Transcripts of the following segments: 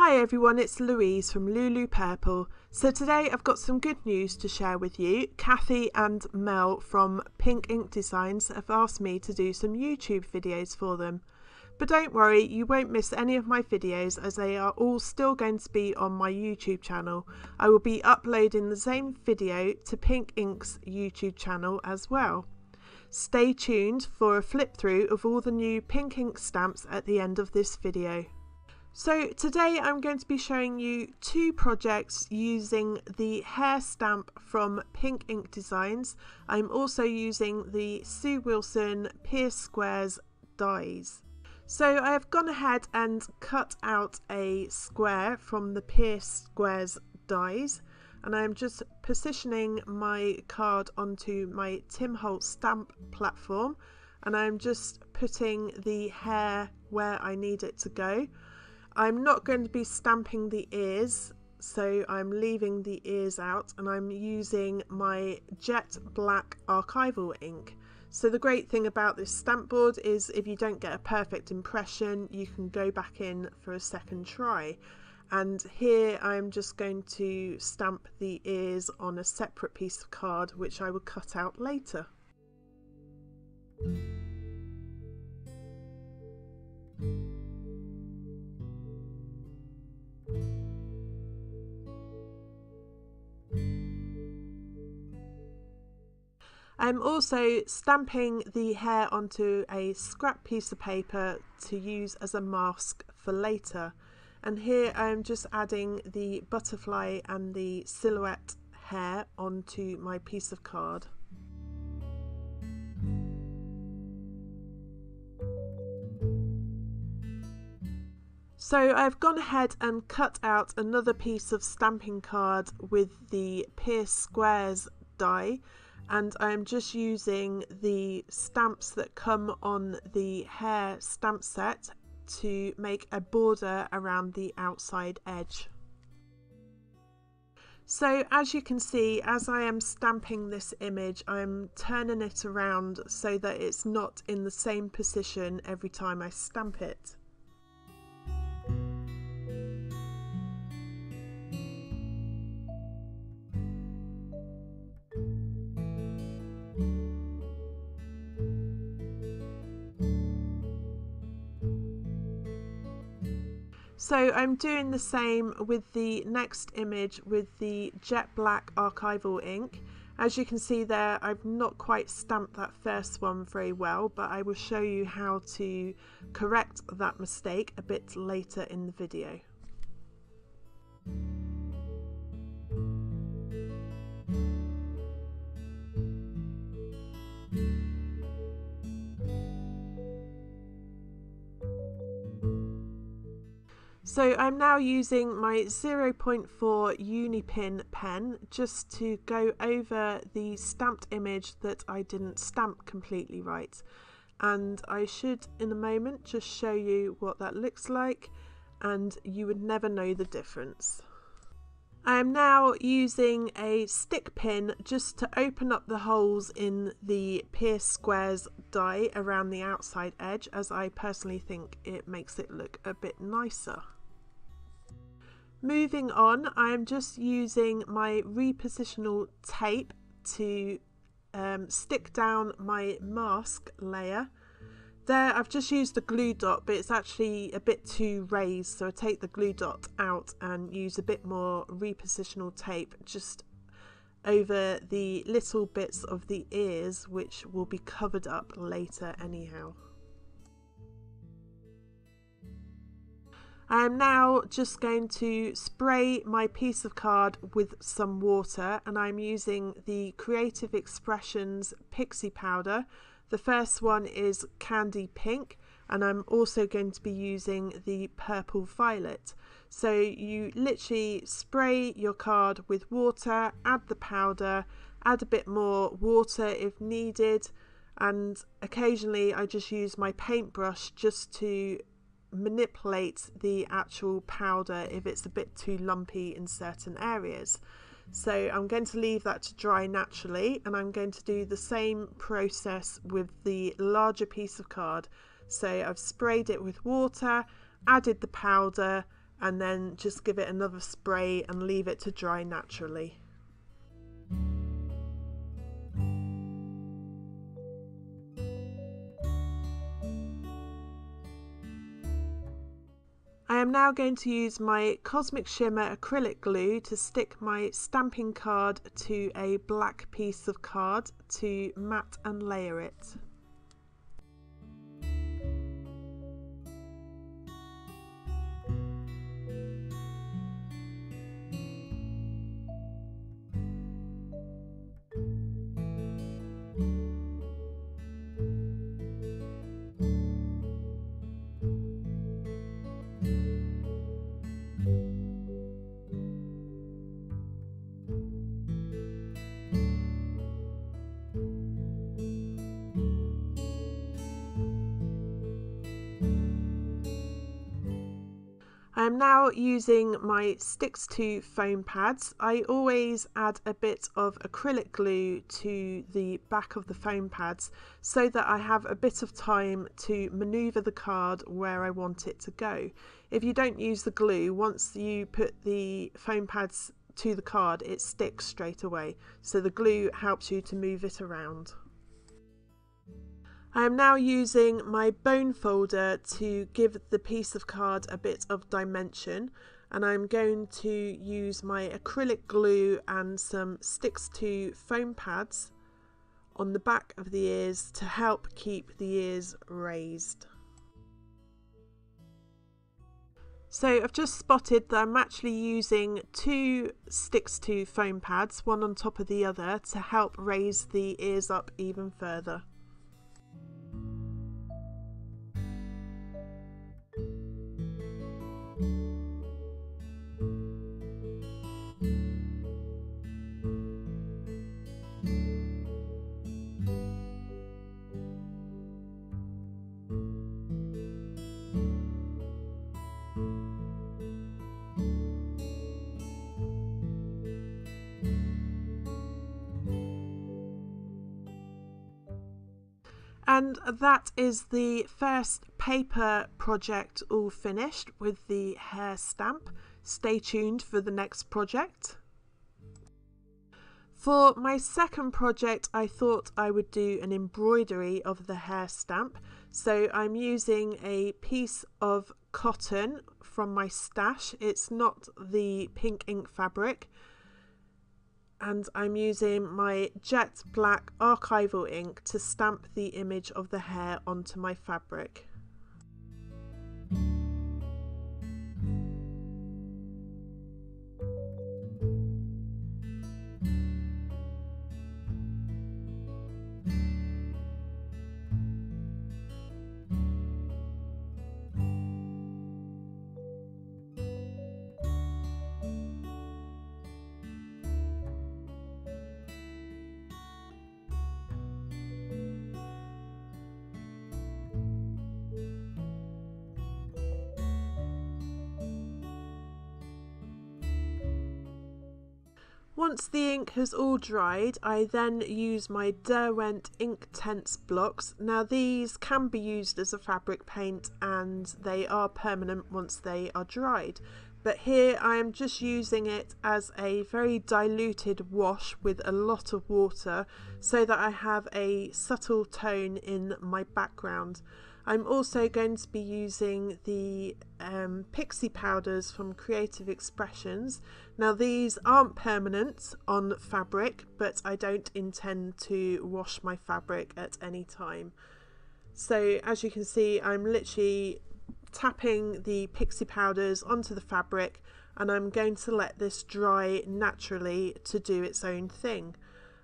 Hi everyone, it's Louise from Louloupurple. So today I've got some good news to share with you. Kathy and Mel from Pink Ink Designs have asked me to do some YouTube videos for them. But don't worry, you won't miss any of my videos as they are all still going to be on my YouTube channel. I will be uploading the same video to Pink Ink's YouTube channel as well. Stay tuned for a flip through of all the new Pink Ink stamps at the end of this video. So today I'm going to be showing you two projects using the Hare stamp from Pink Ink Designs. I'm also using the Sue Wilson Pierce Squares dies. So I have gone ahead and cut out a square from the Pierce Squares dies, and I'm just positioning my card onto my Tim Holtz stamp platform, and I'm just putting the hair where I need it to go. I'm not going to be stamping the ears, so I'm leaving the ears out, and I'm using my jet black archival ink. So the great thing about this stamp board is if you don't get a perfect impression, you can go back in for a second try. And here I'm just going to stamp the ears on a separate piece of card, which I will cut out later. I'm also stamping the hair onto a scrap piece of paper to use as a mask for later. And here I'm just adding the butterfly and the silhouette hair onto my piece of card. So I've gone ahead and cut out another piece of stamping card with the Pierce Squares die, and I'm just using the stamps that come on the Hare stamp set to make a border around the outside edge. So as you can see, as I am stamping this image, I'm turning it around so that it's not in the same position every time I stamp it. So I'm doing the same with the next image with the jet black archival ink. As you can see there, I've not quite stamped that first one very well, but I will show you how to correct that mistake a bit later in the video. So I'm now using my 0.4 uni pin pen just to go over the stamped image that I didn't stamp completely right. And I should in a moment just show you what that looks like, and you would never know the difference. I am now using a stick pin just to open up the holes in the Pierce Squares die around the outside edge, as I personally think it makes it look a bit nicer. Moving on, I am just using my repositional tape to stick down my mask layer. There I've just used a glue dot, but it's actually a bit too raised, so I take the glue dot out and use a bit more repositional tape just over the little bits of the ears, which will be covered up later anyhow. I am now just going to spray my piece of card with some water, and I'm using the Creative Expressions Pixie Powder. The first one is Candy Pink, and I'm also going to be using the Purple Violet. So you literally spray your card with water, add the powder, add a bit more water if needed, and occasionally I just use my paintbrush just to manipulate the actual powder if it's a bit too lumpy in certain areas. So I'm going to leave that to dry naturally, and I'm going to do the same process with the larger piece of card. So I've sprayed it with water, added the powder, and then just give it another spray and leave it to dry naturally. I am now going to use my Cosmic Shimmer acrylic glue to stick my stamping card to a black piece of card to mat and layer it. I am now using my Sticks to foam pads. I always add a bit of acrylic glue to the back of the foam pads so that I have a bit of time to manoeuvre the card where I want it to go. If you don't use the glue, once you put the foam pads to the card, it sticks straight away. So the glue helps you to move it around. I am now using my bone folder to give the piece of card a bit of dimension, and I'm going to use my acrylic glue and some Sticks to foam pads on the back of the ears to help keep the ears raised. So I've just spotted that I'm actually using 2 Sticks to foam pads, one on top of the other, to help raise the ears up even further. And that is the first paper project all finished with the Hare stamp. Stay tuned for the next project. For my second project, I thought I would do an embroidery of the Hare stamp. So I'm using a piece of cotton from my stash. It's not the pink ink fabric. And I'm using my jet black archival ink to stamp the image of the hare onto my fabric. Once the ink has all dried, I then use my Derwent Inktense blocks. Now these can be used as a fabric paint and they are permanent once they are dried. But here I am just using it as a very diluted wash with a lot of water so that I have a subtle tone in my background. I'm also going to be using the pixie powders from Creative Expressions. Now these aren't permanent on fabric, but I don't intend to wash my fabric at any time. So as you can see, I'm literally tapping the pixie powders onto the fabric, and I'm going to let this dry naturally to do its own thing.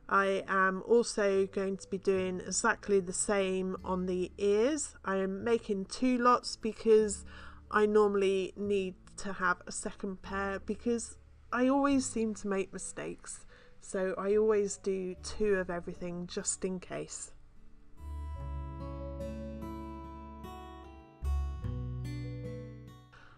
I am also going to be doing exactly the same on the ears. I am making 2 lots because I normally need to have a second pair because I always seem to make mistakes. So I always do 2 of everything just in case.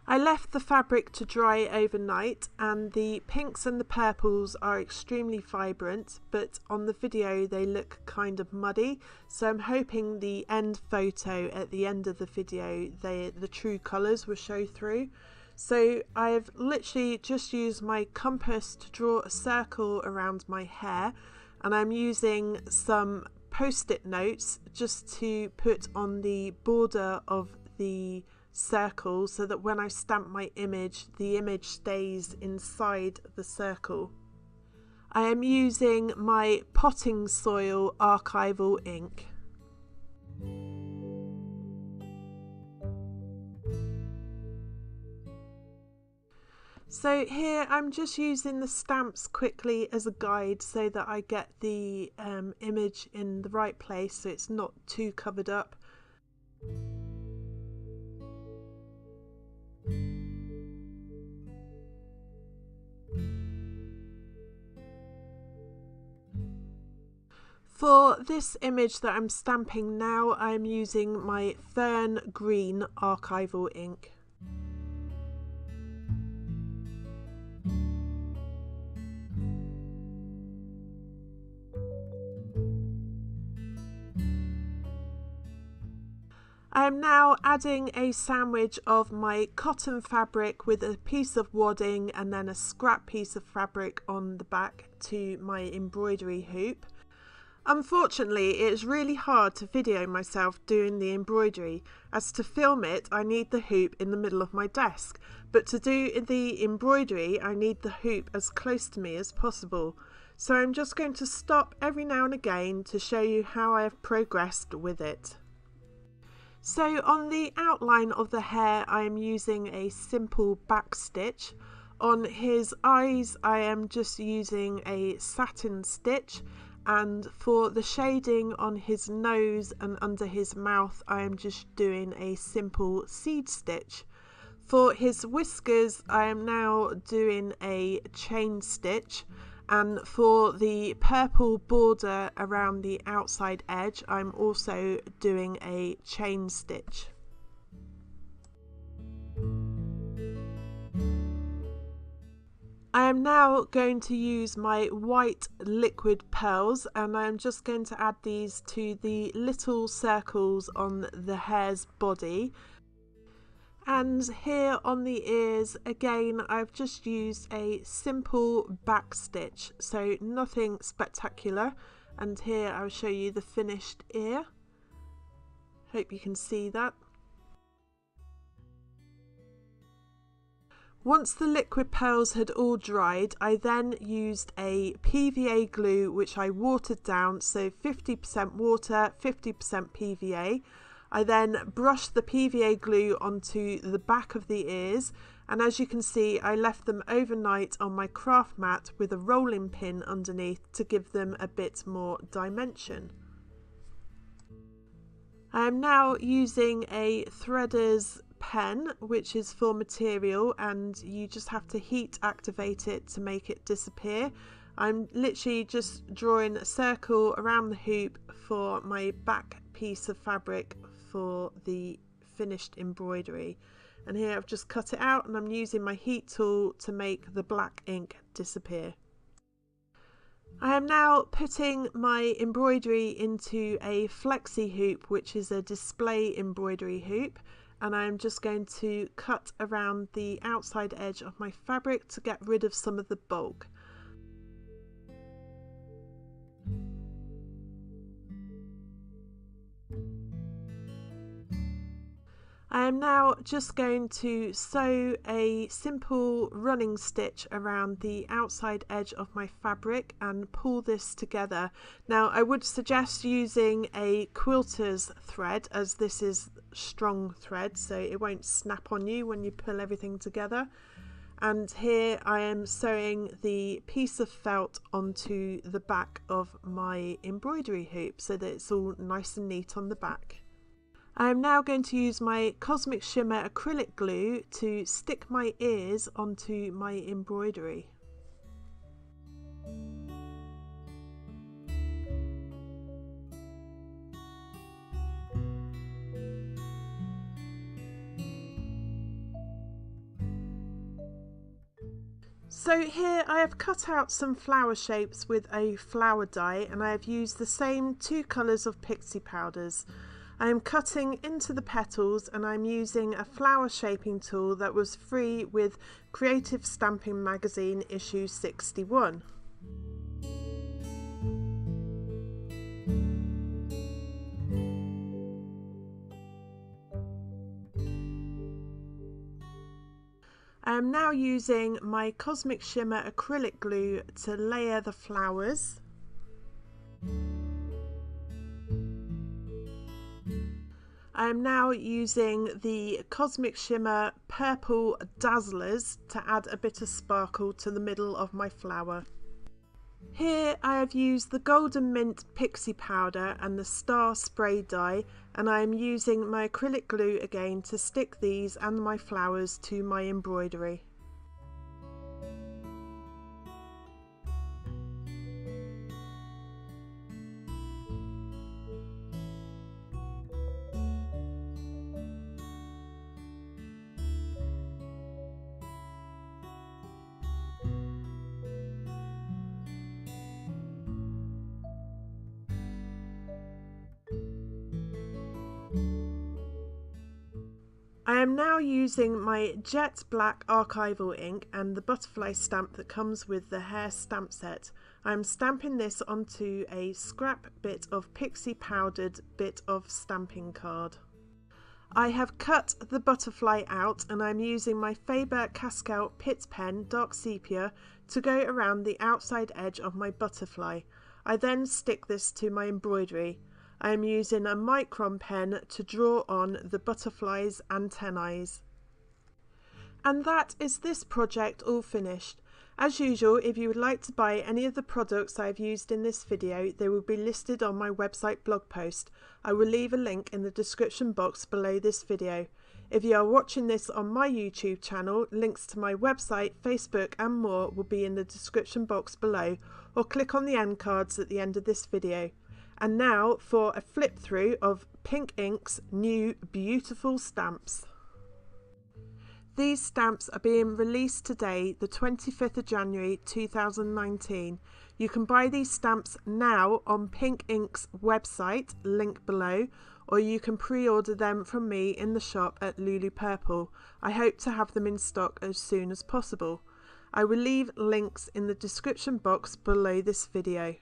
I left the fabric to dry overnight, and the pinks and the purples are extremely vibrant, but on the video they look kind of muddy, so I'm hoping the end photo at the end of the video the true colours will show through. So I've literally just used my compass to draw a circle around my hair, and I'm using some post-it notes just to put on the border of the circle so that when I stamp my image, the image stays inside the circle. I am using my potting soil archival ink. So here I'm just using the stamps quickly as a guide so that I get the image in the right place so it's not too covered up. For this image that I'm stamping now, I'm using my Fern Green archival ink. I am now adding a sandwich of my cotton fabric with a piece of wadding and then a scrap piece of fabric on the back to my embroidery hoop. Unfortunately, it's really hard to video myself doing the embroidery, as to film it I need the hoop in the middle of my desk, but to do the embroidery I need the hoop as close to me as possible. So I'm just going to stop every now and again to show you how I have progressed with it. So on the outline of the Hare I am using a simple back stitch. On his eyes I am just using a satin stitch, and for the shading on his nose and under his mouth I am just doing a simple seed stitch. For his whiskers I am now doing a chain stitch, and for the purple border around the outside edge I'm also doing a chain stitch. I am now going to use my white liquid pearls, and I'm just going to add these to the little circles on the hare's body. And here on the ears, again, I've just used a simple back stitch, so nothing spectacular. And here I'll show you the finished ear. Hope you can see that. Once the liquid pearls had all dried, I then used a PVA glue which I watered down, so 50% water, 50% PVA. I then brushed the PVA glue onto the back of the ears, and as you can see I left them overnight on my craft mat with a rolling pin underneath to give them a bit more dimension. I am now using a threader's pen, which is for material, and you just have to heat activate it to make it disappear. I'm literally just drawing a circle around the hoop for my back piece of fabric for the finished embroidery, and here I've just cut it out and I'm using my heat tool to make the black ink disappear. I am now putting my embroidery into a flexi hoop, which is a display embroidery hoop, and I'm just going to cut around the outside edge of my fabric to get rid of some of the bulk. I am now just going to sew a simple running stitch around the outside edge of my fabric and pull this together. Now I would suggest using a quilter's thread, as this is strong thread so it won't snap on you when you pull everything together. And here I am sewing the piece of felt onto the back of my embroidery hoop so that it's all nice and neat on the back. I am now going to use my Cosmic Shimmer acrylic glue to stick my ears onto my embroidery. So here I have cut out some flower shapes with a flower die, and I have used the same two colours of pixie powders. I am cutting into the petals and I'm using a flower shaping tool that was free with Creative Stamping Magazine issue 61. I am now using my Cosmic Shimmer acrylic glue to layer the flowers. I am now using the Cosmic Shimmer Purple Dazzlers to add a bit of sparkle to the middle of my flower. Here I have used the Golden Mint Pixie Powder and the Star Spray Dye, and I am using my acrylic glue again to stick these and my flowers to my embroidery. I am now using my jet black archival ink and the butterfly stamp that comes with the Hare stamp set. I am stamping this onto a scrap bit of pixie powdered bit of stamping card. I have cut the butterfly out and I'm using my Faber-Castell Pitt pen dark sepia to go around the outside edge of my butterfly. I then stick this to my embroidery. I am using a micron pen to draw on the butterfly's antennae. And that is this project all finished. As usual, if you would like to buy any of the products I have used in this video, they will be listed on my website blog post. I will leave a link in the description box below this video. If you are watching this on my YouTube channel, links to my website, Facebook and more will be in the description box below, or click on the end cards at the end of this video. And now for a flip through of Pink Ink's new beautiful stamps. These stamps are being released today, the 25th of January 2019. You can buy these stamps now on Pink Ink's website, link below, or you can pre-order them from me in the shop at Louloupurple. I hope to have them in stock as soon as possible. I will leave links in the description box below this video.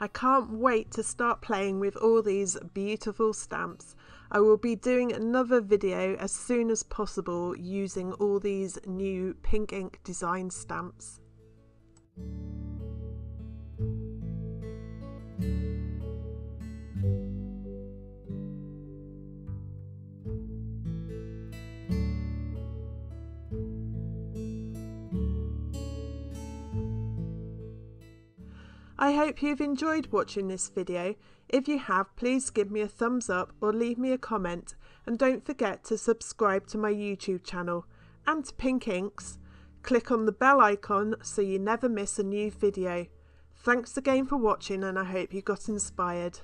I can't wait to start playing with all these beautiful stamps. I will be doing another video as soon as possible using all these new Pink Ink design stamps. I hope you've enjoyed watching this video. If you have, please give me a thumbs up or leave me a comment, and don't forget to subscribe to my YouTube channel and to Pink Inks. Click on the bell icon so you never miss a new video. Thanks again for watching, and I hope you got inspired.